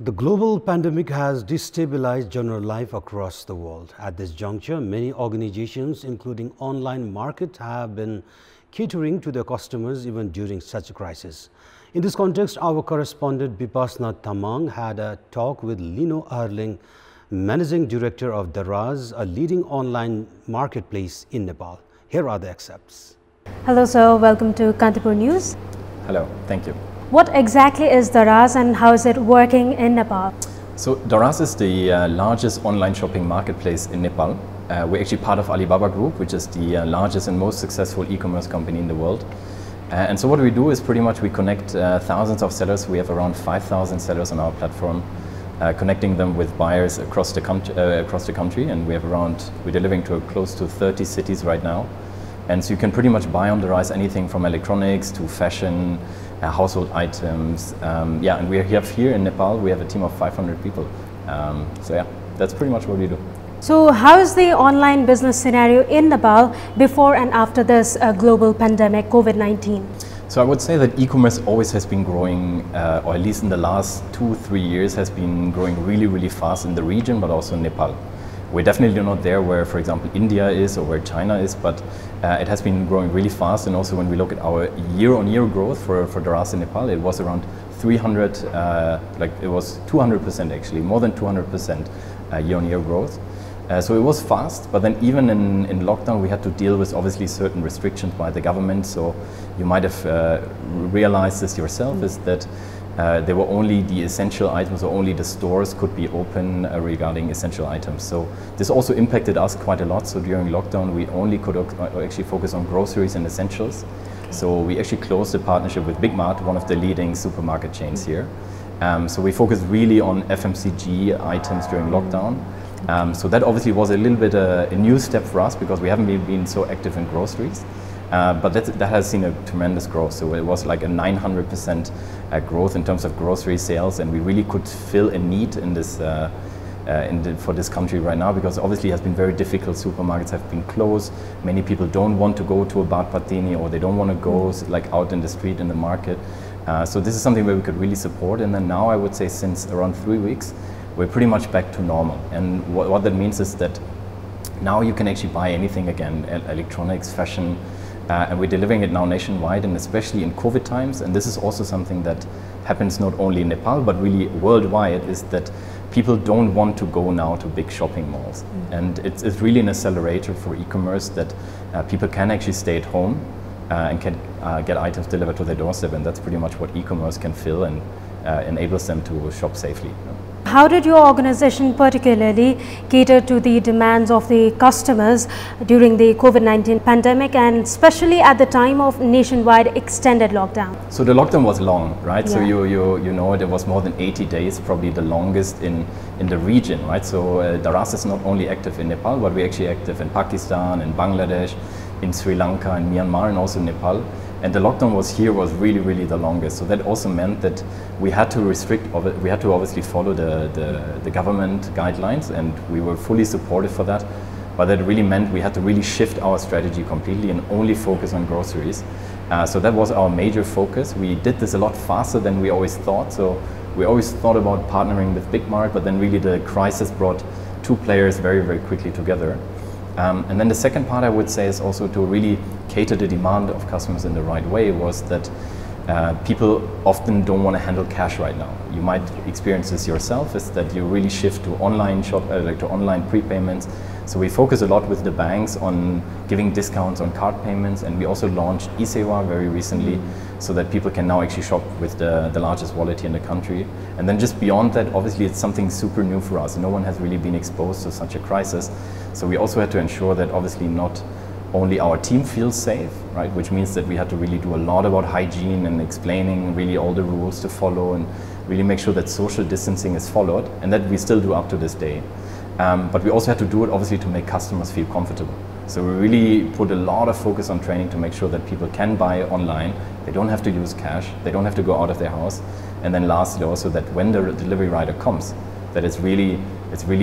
The global pandemic has destabilized general life across the world. At this juncture, many organizations, including online markets, have been catering to their customers even during such a crisis. In this context, our correspondent Bipasna Tamang had a talk with Lino Erling, Managing Director of Daraz, a leading online marketplace in Nepal. Here are the excerpts. Hello sir, welcome to Kantipur News. Hello, thank you. What exactly is Daraz and how is it working in Nepal? So Daraz is the largest online shopping marketplace in Nepal. We're actually part of Alibaba Group, which is the largest and most successful e-commerce company in the world. And so what we do is pretty much we connect thousands of sellers. We have around 5,000 sellers on our platform, connecting them with buyers across the country. And we're delivering to close to 30 cities right now. And so you can pretty much buy on Daraz anything from electronics to fashion, household items. And we have here in Nepal, we have a team of 500 people. That's pretty much what we do. So how is the online business scenario in Nepal before and after this global pandemic, COVID-19? So I would say that e-commerce always has been growing, or at least in the last 2-3 years, has been growing really, really fast in the region, but also in Nepal. We're definitely not there where, for example, India is or where China is, but it has been growing really fast. And also when we look at our year-on-year growth for Daraz in Nepal, it was around 200% actually, more than 200% year-on-year growth. So it was fast, but then even in lockdown, we had to deal with obviously certain restrictions by the government. So you might have realized this yourself, is that there were only the essential items, or only the stores could be open regarding essential items. So this also impacted us quite a lot. So during lockdown, we only could actually focus on groceries and essentials. So we actually closed a partnership with Big Mart, one of the leading supermarket chains here. So we focused really on FMCG items during lockdown. So that obviously was a little bit a new step for us because we haven't been so active in groceries. But that has seen a tremendous growth. So it was like a 900% growth in terms of grocery sales, and we really could fill a need in this for this country right now, because obviously it has been very difficult. Supermarkets have been closed. Many people don't want to go to a Bad Patini, or they don't want to go like out in the street in the market. So this is something where we could really support. And then now I would say since around 3 weeks, we're pretty much back to normal. And what that means is that now you can actually buy anything again, electronics, fashion. And we're delivering it now nationwide, and especially in COVID times. And this is also something that happens not only in Nepal, but really worldwide, is that people don't want to go now to big shopping malls. And it's really an accelerator for e-commerce that people can actually stay at home and can get items delivered to their doorstep. And that's pretty much what e-commerce can fill and enables them to shop safely. How did your organization particularly cater to the demands of the customers during the COVID-19 pandemic, and especially at the time of nationwide extended lockdown? So the lockdown was long, right? Yeah. So you know it was more than 80 days, probably the longest in the region, right? So Daraz is not only active in Nepal, but we're actually active in Pakistan, in Bangladesh, in Sri Lanka, in Myanmar, and also Nepal. And the lockdown was really, really the longest. So that also meant that we had to we had to obviously follow the government guidelines, and we were fully supportive for that. But that really meant we had to really shift our strategy completely and only focus on groceries. So that was our major focus. We did this a lot faster than we always thought. So we always thought about partnering with Big Mart, but then really the crisis brought two players very, very quickly together. And then the second part I would say is also to really cater the demand of customers in the right way, was that people often don't want to handle cash right now. You might experience this yourself, is that you really shift to online to online prepayments. So we focus a lot with the banks on giving discounts on card payments, and we also launched eSewa very recently, so that people can now actually shop with the largest wallet here in the country. And then just beyond that, obviously it's something super new for us. No one has really been exposed to such a crisis. So we also had to ensure that obviously not only our team feels safe, right? Which means that we had to really do a lot about hygiene and explaining really all the rules to follow, and really make sure that social distancing is followed, and that we still do up to this day. But we also had to do it obviously to make customers feel comfortable. So we really put a lot of focus on training to make sure that people can buy online, they don't have to use cash, they don't have to go out of their house. And then lastly also that when the delivery rider comes, that it's really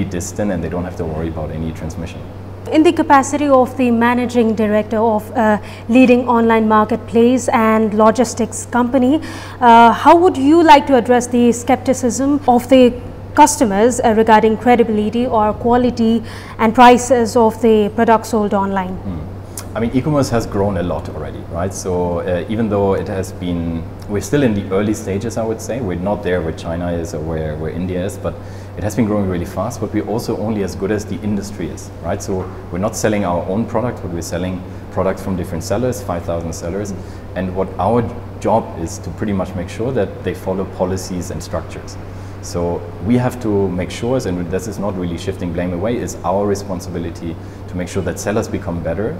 distant and they don't have to worry about any transmission. In the capacity of the managing director of a leading online marketplace and logistics company, how would you like to address the skepticism of the customers regarding credibility or quality and prices of the products sold online? I mean, e-commerce has grown a lot already, right? So even though it has been, we're still in the early stages, I would say. We're not there where China is or where India is, but it has been growing really fast, but we're also only as good as the industry is, right? So we're not selling our own product, but we're selling products from different sellers, 5,000 sellers. And what our job is to pretty much make sure that they follow policies and structures. So we have to make sure, and this is not really shifting blame away, it's our responsibility to make sure that sellers become better,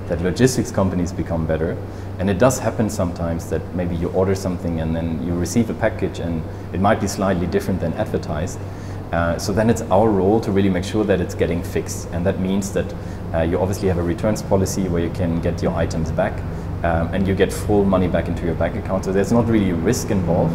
that logistics companies become better. And it does happen sometimes that maybe you order something and then you receive a package and it might be slightly different than advertised. So then it's our role to really make sure that it's getting fixed. And that means that you obviously have a returns policy where you can get your items back and you get full money back into your bank account. So there's not really risk involved.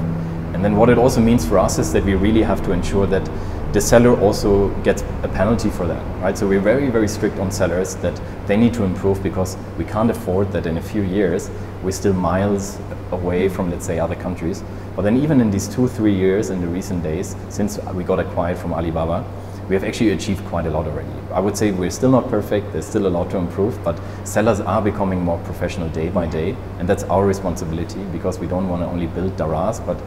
And then what it also means for us is that we really have to ensure that the seller also gets a penalty for that, right? So we're very, very strict on sellers that they need to improve, because we can't afford that in a few years we're still miles away from, let's say, other countries. But then even in these 2-3 years, in the recent days, since we got acquired from Alibaba, we have actually achieved quite a lot already. I would say we're still not perfect, there's still a lot to improve, but sellers are becoming more professional day by day, and that's our responsibility, because we don't want to only build Daraz, but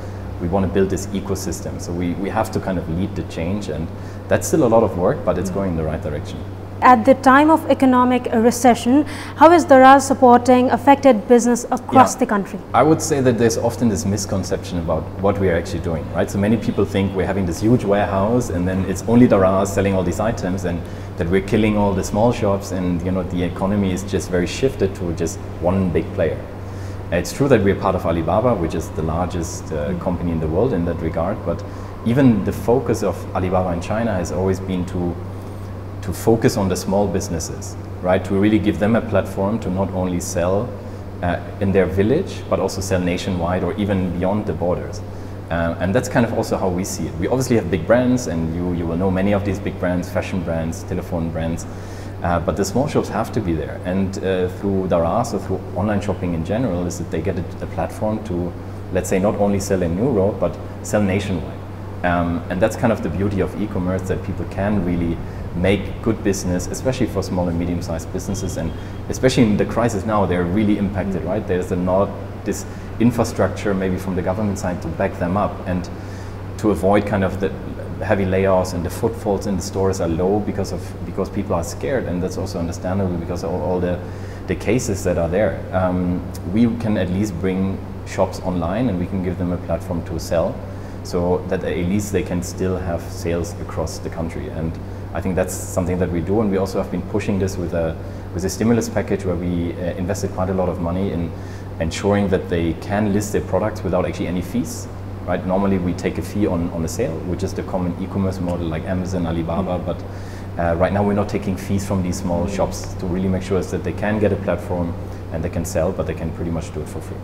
we want to build this ecosystem. So we have to kind of lead the change, and that's still a lot of work, but it's going in the right direction. At the time of economic recession, how is Daraz supporting affected business across the country? I would say that there's often this misconception about what we are actually doing, right? So many people think we're having this huge warehouse and then it's only Daraz selling all these items, and that we're killing all the small shops, and you know, the economy is just very shifted to just one big player. It's true that we're part of Alibaba, which is the largest company in the world in that regard, but even the focus of Alibaba in China has always been to focus on the small businesses, right? To really give them a platform to not only sell in their village, but also sell nationwide or even beyond the borders. And that's kind of also how we see it. We obviously have big brands, and you will know many of these big brands, fashion brands, telephone brands, but the small shops have to be there. And through Daraz, or through online shopping in general, is that they get a platform to, let's say, not only sell in Europe, but sell nationwide. And that's kind of the beauty of e-commerce, that people can really make good business, especially for small and medium-sized businesses, and especially in the crisis now, they're really impacted, right? There's not this infrastructure maybe from the government side to back them up, and to avoid kind of the heavy layoffs, and the footfalls in the stores are low because people are scared, and that's also understandable because of all the cases that are there. We can at least bring shops online, and we can give them a platform to sell, so that at least they can still have sales across the country. And I think that's something that we do, and we also have been pushing this with a stimulus package where we invested quite a lot of money in ensuring that they can list their products without actually any fees. Right? Normally we take a fee on a sale, which is the common e-commerce model like Amazon, Alibaba, but right now we're not taking fees from these small shops, to really make sure that they can get a platform and they can sell, but they can pretty much do it for free.